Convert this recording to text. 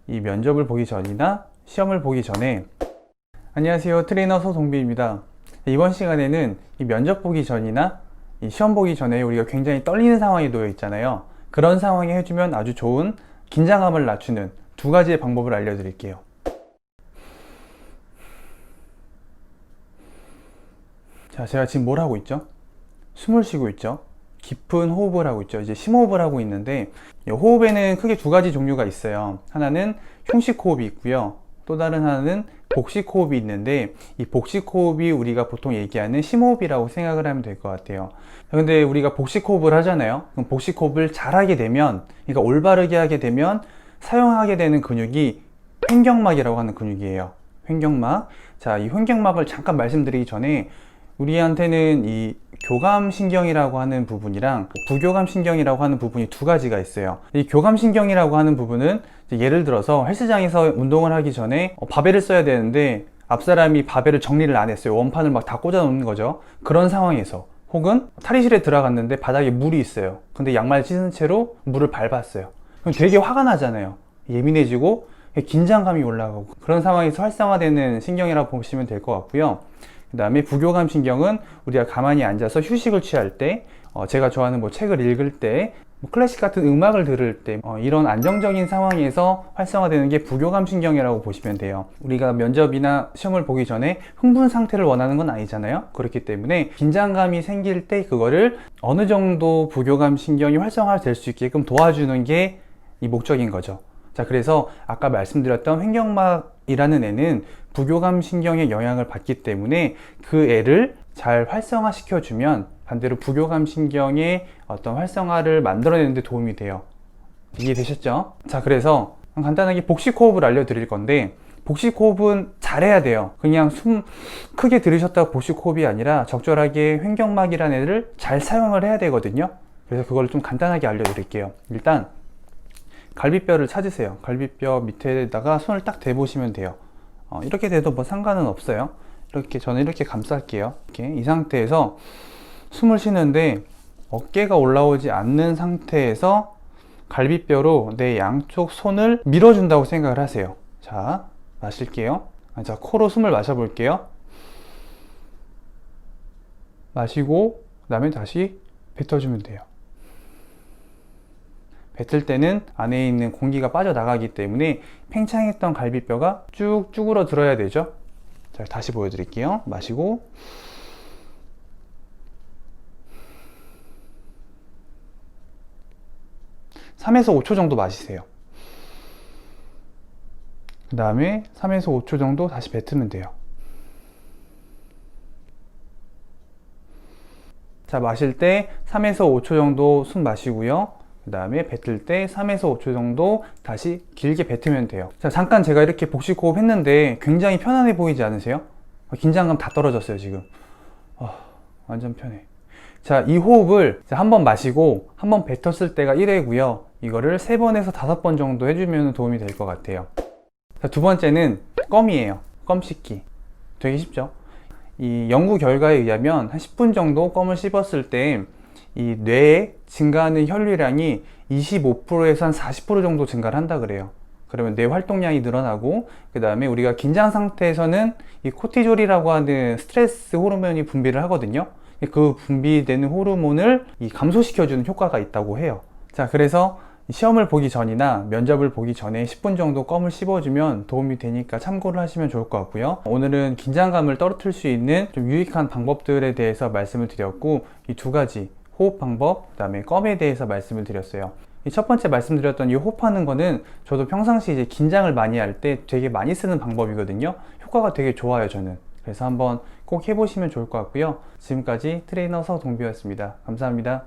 이 면접을 보기 전이나 시험을 보기 전에. 안녕하세요, 트레이너 서동비입니다. 이번 시간에는 이 면접 보기 전이나 이 시험 보기 전에 우리가 굉장히 떨리는 상황에 놓여 있잖아요. 그런 상황에 해주면 아주 좋은 긴장감을 낮추는 두 가지의 방법을 알려드릴게요. 자, 제가 지금 뭘 하고 있죠? 숨을 쉬고 있죠. 깊은 호흡을 하고 있죠. 이제 심호흡을 하고 있는데, 이 호흡에는 크게 두 가지 종류가 있어요. 하나는 흉식 호흡이 있고요, 또 다른 하나는 복식 호흡이 있는데, 이 복식 호흡이 우리가 보통 얘기하는 심호흡이라고 생각을 하면 될 것 같아요. 근데 우리가 복식 호흡을 하잖아요. 그럼 복식 호흡을 잘하게 되면, 그러니까 올바르게 하게 되면 사용하게 되는 근육이 횡격막이라고 하는 근육이에요. 횡격막. 자, 이 횡격막을 잠깐 말씀드리기 전에, 우리한테는 이 교감신경이라고 하는 부분이랑 부교감신경이라고 하는 부분이 두 가지가 있어요. 이 교감신경이라고 하는 부분은 예를 들어서 헬스장에서 운동을 하기 전에 바벨을 써야 되는데 앞사람이 바벨을 정리를 안 했어요. 원판을 막 다 꽂아 놓는 거죠. 그런 상황에서, 혹은 탈의실에 들어갔는데 바닥에 물이 있어요. 근데 양말 찢은 채로 물을 밟았어요. 그럼 되게 화가 나잖아요. 예민해지고 긴장감이 올라가고, 그런 상황에서 활성화되는 신경이라고 보시면 될 것 같고요. 그 다음에 부교감 신경은 우리가 가만히 앉아서 휴식을 취할 때, 제가 좋아하는 책을 읽을 때, 클래식 같은 음악을 들을 때, 이런 안정적인 상황에서 활성화되는 게 부교감 신경이라고 보시면 돼요. 우리가 면접이나 시험을 보기 전에 흥분 상태를 원하는 건 아니잖아요. 그렇기 때문에 긴장감이 생길 때 그거를 어느 정도 부교감 신경이 활성화될 수 있게끔 도와주는 게 이 목적인 거죠. 자, 그래서 아까 말씀드렸던 횡격막이라는 애는 부교감 신경의 영향을 받기 때문에 그 애를 잘 활성화시켜주면 반대로 부교감 신경의 어떤 활성화를 만들어내는 데 도움이 돼요. 이해되셨죠? 자, 그래서 간단하게 복식 호흡을 알려드릴 건데, 복식 호흡은 잘해야 돼요. 그냥 숨 크게 들이셨다가 복식 호흡이 아니라 적절하게 횡격막이라는 애를 잘 사용을 해야 되거든요. 그래서 그걸 좀 간단하게 알려드릴게요. 일단 갈비뼈를 찾으세요. 갈비뼈 밑에다가 손을 딱 대보시면 돼요. 이렇게 돼도 뭐 상관은 없어요. 이렇게, 저는 이렇게 감쌀게요. 이렇게, 이 상태에서 숨을 쉬는데 어깨가 올라오지 않는 상태에서 갈비뼈로 내 양쪽 손을 밀어준다고 생각을 하세요. 자, 마실게요. 자, 코로 숨을 마셔볼게요. 마시고 그 다음에 다시 뱉어주면 돼요. 뱉을 때는 안에 있는 공기가 빠져나가기 때문에 팽창했던 갈비뼈가 쭉 쭈그러 들어야 되죠. 자, 다시 보여드릴게요. 마시고, 3에서 5초 정도 마시세요. 그 다음에 3에서 5초 정도 다시 뱉으면 돼요. 자, 마실 때 3에서 5초 정도 숨 마시고요. 그 다음에 뱉을 때 3에서 5초 정도 다시 길게 뱉으면 돼요. 자, 잠깐 제가 이렇게 복식 호흡 했는데 굉장히 편안해 보이지 않으세요? 긴장감 다 떨어졌어요, 지금. 완전 편해. 자, 이 호흡을 한번 마시고 한번 뱉었을 때가 1회고요. 이거를 3번에서 5번 정도 해주면 도움이 될 것 같아요. 자, 두 번째는 껌이에요. 껌 씹기. 되게 쉽죠? 이 연구 결과에 의하면 한 10분 정도 껌을 씹었을 때 이 뇌에 증가하는 혈류량이 25%에서 한 40% 정도 증가를 한다 그래요. 그러면 뇌 활동량이 늘어나고, 그 다음에 우리가 긴장 상태에서는 이 코티졸이라고 하는 스트레스 호르몬이 분비를 하거든요. 그 분비되는 호르몬을 감소시켜주는 효과가 있다고 해요. 자, 그래서 시험을 보기 전이나 면접을 보기 전에 10분 정도 껌을 씹어주면 도움이 되니까 참고를 하시면 좋을 것 같고요. 오늘은 긴장감을 떨어뜨릴 수 있는 좀 유익한 방법들에 대해서 말씀을 드렸고, 이 두 가지 호흡 방법, 그 다음에 껌에 대해서 말씀을 드렸어요. 이 첫 번째 말씀드렸던 이 호흡하는 거는 저도 평상시 이제 긴장을 많이 할 때 되게 많이 쓰는 방법이거든요. 효과가 되게 좋아요, 저는. 그래서 한번 꼭 해보시면 좋을 것 같고요. 지금까지 트레이너 서동비였습니다. 감사합니다.